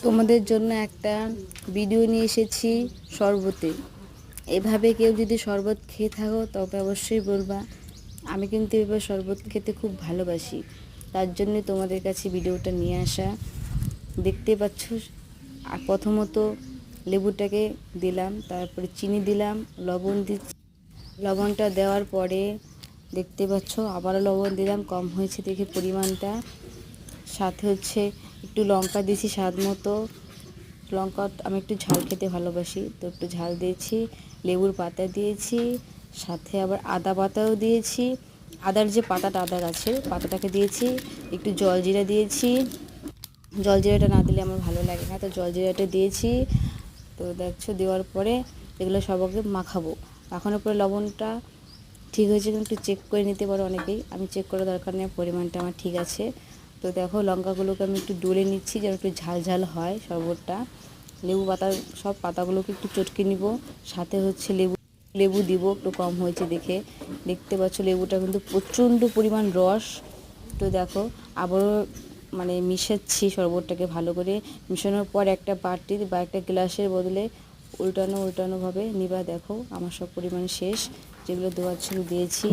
তোমাদের জন্য একটা ভিডিও নিয়ে এসেছি শরবতে। এভাবে কেউ যদি শরবত খেয়ে থাকো তবে অবশ্যই বলবা। আমি কিন্তু এবার শরবত খেতে খুব ভালোবাসি, তার জন্যই তোমাদের কাছে ভিডিওটা নিয়ে আসা। দেখতে পাচ্ছ, আর প্রথমত লেবুটাকে দিলাম, তারপরে চিনি দিলাম, লবণ দিচ্ছি। লবণটা দেওয়ার পরে দেখতে পাচ্ছ আবারও লবণ দিলাম, কম হয়েছে দেখে পরিমাণটা। সাথে হচ্ছে একটু লঙ্কা দিয়েছি স্বাদ মতো। লঙ্কা আমি একটু ঝাল খেতে ভালোবাসি, তো একটু ঝাল দিয়েছি। লেবুর পাতা দিয়েছি, সাথে আবার আদা পাতাও দিয়েছি। আদার যে পাতাটা, আদা গাছের পাতাটাকে দিয়েছি। একটু জলজিরা দিয়েছি, জলজিরাটা না দিলে আমার ভালো লাগে না, তো জলজিরাটা দিয়েছি। তো দেখছো দেওয়ার পরে এগুলো সবাইকে মাখাবো। মাখানোর পরে লবণটা ঠিক হয়েছে কিন্তু একটু চেক করে নিতে পারো অনেকেই, আমি চেক করার দরকার নেই, পরিমাণটা আমার ঠিক আছে। তো দেখো লঙ্কাগুলোকে আমি একটু ডলে নিচ্ছি যেন একটু ঝাল ঝাল হয় শরবতটা। লেবু পাতা সব পাতাগুলোকে একটু চটকে নিব, সাথে হচ্ছে লেবু লেবু দিব একটু কম হয়েছে দেখে। দেখতে পাচ্ছ লেবুটা কিন্তু প্রচণ্ড পরিমাণ রস। তো দেখো আবারও মিশাচ্ছি শরবতটাকে ভালো করে। মিশানোর পর একটা বাটির বা একটা গ্লাসের বদলে উল্টানোভাবে নিবা। দেখো আমার সব পরিমাণ শেষ, যেগুলো দেওয়ার ছিল দিয়েছি।